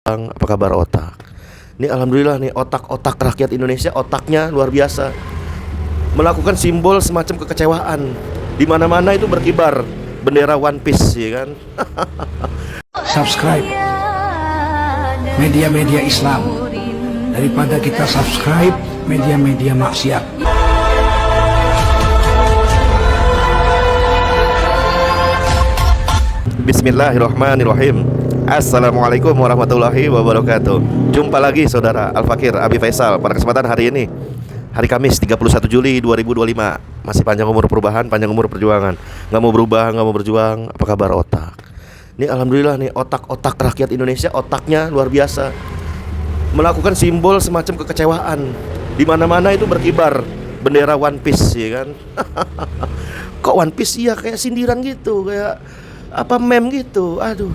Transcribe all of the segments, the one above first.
Apa kabar otak? Ini alhamdulillah nih otak-otak rakyat Indonesia, otaknya luar biasa. Melakukan simbol semacam kekecewaan. Di mana-mana itu berkibar bendera One Piece, ya kan? Subscribe media-media Islam daripada kita subscribe media-media maksiat. Bismillahirrahmanirrahim. Assalamualaikum warahmatullahi wabarakatuh. Jumpa lagi saudara Al-Fakir Abi Faisal pada kesempatan hari ini, hari Kamis 31 Juli 2025. Masih panjang umur perubahan, panjang umur perjuangan. Gak mau berubah, gak mau berjuang. Apa kabar otak? Ini alhamdulillah nih otak-otak rakyat Indonesia, otaknya luar biasa. Melakukan simbol semacam kekecewaan. Di mana-mana itu berkibar bendera One Piece, ya kan? Kok One Piece ya kayak sindiran gitu, kayak apa meme gitu. Aduh.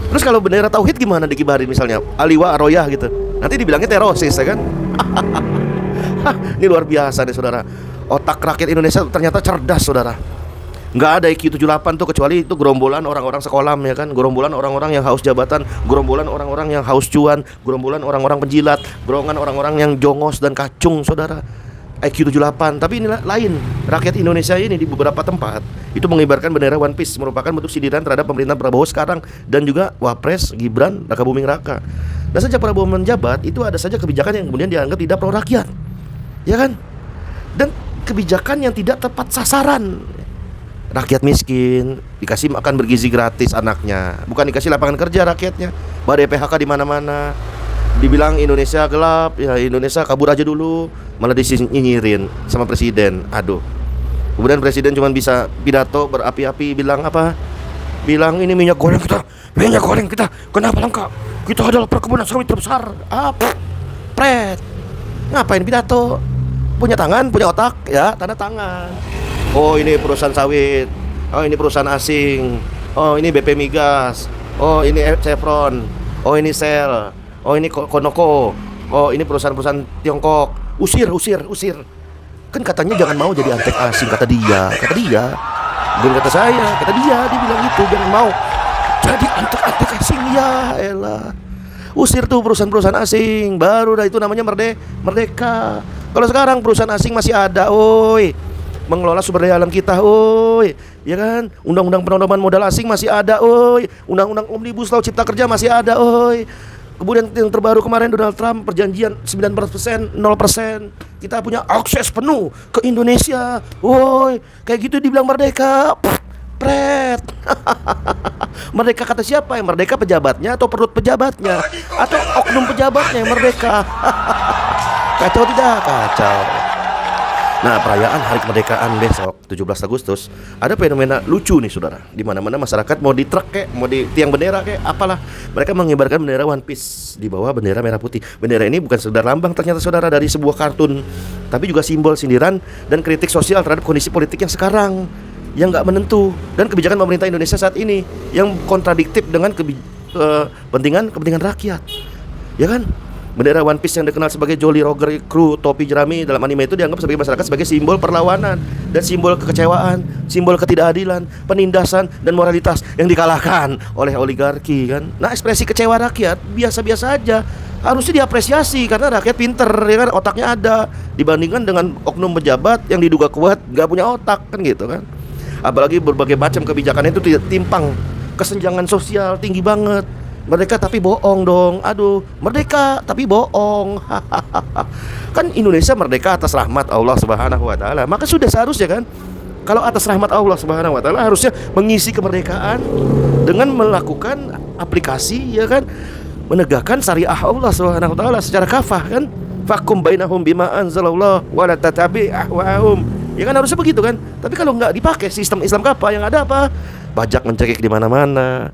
Terus kalau bendera tauhid gimana dikibarin, misalnya Aliwa Aroyah gitu, nanti dibilangnya teroris, ya kan? Ini luar biasa nih saudara. Otak rakyat Indonesia ternyata cerdas saudara. Nggak ada IQ 78 tuh, kecuali itu gerombolan orang-orang sekolah, ya kan? Gerombolan orang-orang yang haus jabatan, gerombolan orang-orang yang haus cuan, gerombolan orang-orang penjilat, gerombolan orang-orang yang jongos dan kacung saudara. IQ 78, tapi ini lain. Rakyat Indonesia ini di beberapa tempat itu mengibarkan bendera One Piece, merupakan bentuk sindiran terhadap pemerintah Prabowo sekarang dan juga Wapres Gibran Raka Buming Raka. Dan sejak Prabowo menjabat, itu ada saja kebijakan yang kemudian dianggap tidak pro rakyat, ya kan? Dan kebijakan yang tidak tepat sasaran. Rakyat miskin dikasih makan bergizi gratis anaknya, bukan dikasih lapangan kerja rakyatnya. Badai PHK di mana-mana. Dibilang Indonesia gelap, ya Indonesia kabur aja dulu, malah disinyirin sama presiden. Aduh. Kemudian presiden cuma bisa pidato berapi-api, bilang apa? Bilang ini minyak goreng kita kenapa langka? Kita adalah perkebunan sawit terbesar. Pret. Ngapain pidato? Punya tangan, punya otak, ya, tanda tangan. Oh, ini perusahaan sawit. Oh, ini perusahaan asing. Oh, ini BP Migas. Oh, ini Chevron. Oh, ini Shell. Oh, ini Konoko. Oh, ini perusahaan-perusahaan Tiongkok. Usir. Kan katanya jangan mau jadi antek asing, kata dia. Bukan kata saya, kata dia bilang gitu, jangan mau jadi antek asing, ya elah. Usir tuh perusahaan-perusahaan asing, baru dah itu namanya merdeka. Kalau sekarang perusahaan asing masih ada, oi, mengelola sumber daya alam kita, oi, ya kan? Undang-undang penanaman modal asing masih ada, oi. Undang-undang Omnibus Law Cipta Kerja masih ada, oi. Kemudian yang terbaru kemarin Donald Trump perjanjian 9%, 0%. Kita punya akses penuh ke Indonesia. Woi, kayak gitu dibilang merdeka. Pret. Merdeka kata siapa? Yang merdeka pejabatnya atau perut pejabatnya atau oknum pejabatnya yang merdeka? Kacau tidak? Kacau. Nah, perayaan hari kemerdekaan besok 17 Agustus ada fenomena lucu nih saudara. Di mana-mana masyarakat mau di truk kek, mau di tiang bendera kek, apalah, mereka mengibarkan bendera One Piece di bawah bendera merah putih. Bendera ini bukan sekedar lambang ternyata saudara dari sebuah kartun, tapi juga simbol sindiran dan kritik sosial terhadap kondisi politik yang sekarang yang nggak menentu dan kebijakan pemerintah Indonesia saat ini yang kontradiktif dengan kepentingan rakyat, ya kan? Bendera One Piece yang dikenal sebagai Jolly Roger Crew topi jerami dalam anime itu dianggap sebagai masyarakat sebagai simbol perlawanan dan simbol kekecewaan, simbol ketidakadilan, penindasan dan moralitas yang dikalahkan oleh oligarki, kan. Nah, ekspresi kecewa rakyat biasa-biasa aja, harusnya diapresiasi karena rakyat pinter, ya kan, otaknya ada, dibandingkan dengan oknum pejabat yang diduga kuat gak punya otak, kan gitu kan. Apalagi berbagai macam kebijakan itu tidak timpang, kesenjangan sosial tinggi banget. Merdeka tapi bohong dong. Aduh, merdeka tapi bohong. Kan Indonesia merdeka atas rahmat Allah Subhanahu wa taala. Maka sudah seharusnya kan, kalau atas rahmat Allah Subhanahu wa taala harusnya mengisi kemerdekaan dengan melakukan aplikasi, ya kan, menegakkan syariah Allah Subhanahu wa taala secara kafah, kan. Fakum bainahum bima anzalallah wa la tatabi ahwaahum. Ya kan harusnya begitu kan. Tapi kalau nggak dipakai sistem Islam kafah, yang ada apa? Pajak mencekik di mana-mana.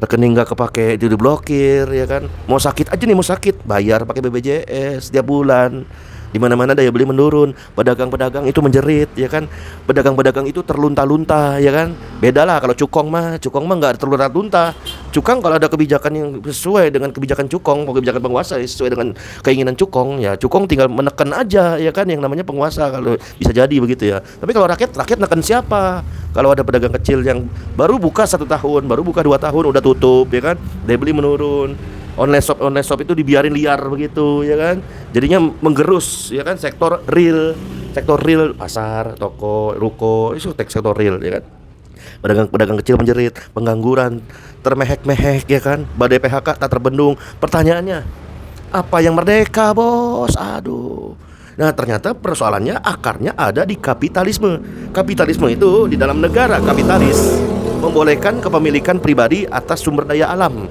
Rekening gak kepake diblokir, ya kan. Mau sakit aja nih, mau sakit bayar pakai BPJS tiap bulan. Di mana-mana daya beli menurun, pedagang-pedagang itu menjerit, ya kan? Pedagang-pedagang itu terlunta-lunta, ya kan? Beda lah kalau cukong mah nggak terlunta-lunta. Cukong kalau ada kebijakan yang sesuai dengan kebijakan cukong, mau kebijakan penguasa ya, sesuai dengan keinginan cukong, ya cukong tinggal menekan aja, ya kan? Yang namanya penguasa kalau bisa jadi begitu ya. Tapi kalau rakyat neken siapa? Kalau ada pedagang kecil yang baru buka 1 tahun, baru buka 2 tahun udah tutup, ya kan? Daya beli menurun. Online shop itu dibiarin liar begitu, ya kan? Jadinya menggerus, ya kan, sektor real, pasar, toko, ruko, itu sektor real, ya kan? Pedagang kecil menjerit, pengangguran termehek-mehek, ya kan? Badai PHK tak terbendung. Pertanyaannya, apa yang merdeka, bos? Aduh. Nah, ternyata persoalannya akarnya ada di kapitalisme. Kapitalisme itu di dalam negara kapitalis membolehkan kepemilikan pribadi atas sumber daya alam.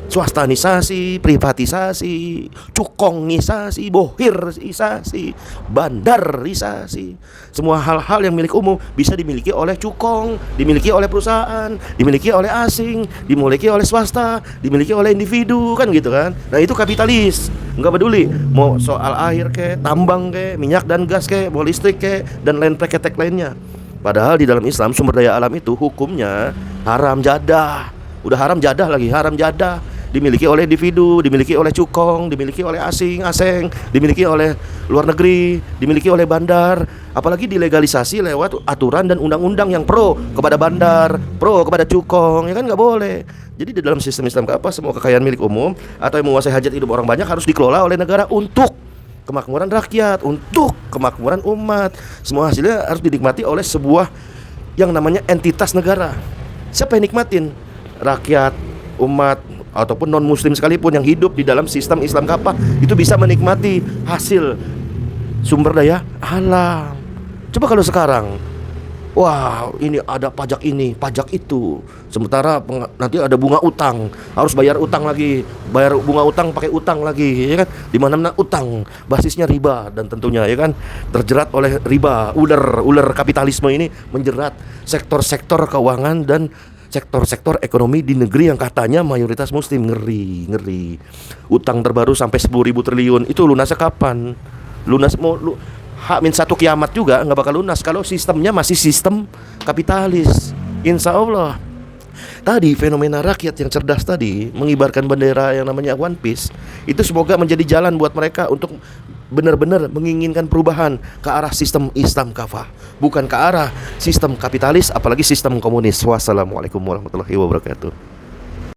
Swastanisasi, privatisasi, cukongisasi, bohirisasi, bandarisasi. Semua hal-hal yang milik umum bisa dimiliki oleh cukong, dimiliki oleh perusahaan, dimiliki oleh asing, dimiliki oleh swasta, dimiliki oleh individu, kan gitu kan. Nah, itu kapitalis. Enggak peduli mau soal air ke, tambang ke, minyak dan gas ke, mau listrik ke, dan lain preketek lainnya. Padahal di dalam Islam sumber daya alam itu hukumnya haram jadah. Udah haram jadah lagi, haram jadah. Dimiliki oleh individu, dimiliki oleh cukong, dimiliki oleh asing, dimiliki oleh luar negeri, dimiliki oleh bandar. Apalagi dilegalisasi lewat aturan dan undang-undang yang pro kepada bandar, pro kepada cukong, ya kan nggak boleh. Jadi di dalam sistem Islam apa semua kekayaan milik umum atau yang menguasai hajat hidup orang banyak harus dikelola oleh negara untuk kemakmuran rakyat, untuk kemakmuran umat. Semua hasilnya harus dinikmati oleh sebuah yang namanya entitas negara. Siapa yang nikmatin? Rakyat, umat, ataupun non muslim sekalipun yang hidup di dalam sistem Islam kafah itu bisa menikmati hasil sumber daya alam. Coba kalau sekarang, wah ini ada pajak ini, pajak itu, sementara nanti ada bunga utang, harus bayar utang lagi, bayar bunga utang pakai utang lagi, ya kan? Di mana-mana utang, basisnya riba dan tentunya ya kan terjerat oleh riba. Ular kapitalisme ini menjerat sektor-sektor keuangan dan sektor-sektor ekonomi di negeri yang katanya mayoritas muslim. Ngeri. Utang terbaru sampai 10.000 triliun. Itu lunasnya kapan? H-1 kiamat juga nggak bakal lunas kalau sistemnya masih sistem kapitalis. Insya Allah. Tadi fenomena rakyat yang cerdas tadi mengibarkan bendera yang namanya One Piece itu semoga menjadi jalan buat mereka untuk benar-benar menginginkan perubahan ke arah sistem Islam kafah, bukan ke arah sistem kapitalis apalagi sistem komunis. Wassalamualaikum warahmatullahi wabarakatuh.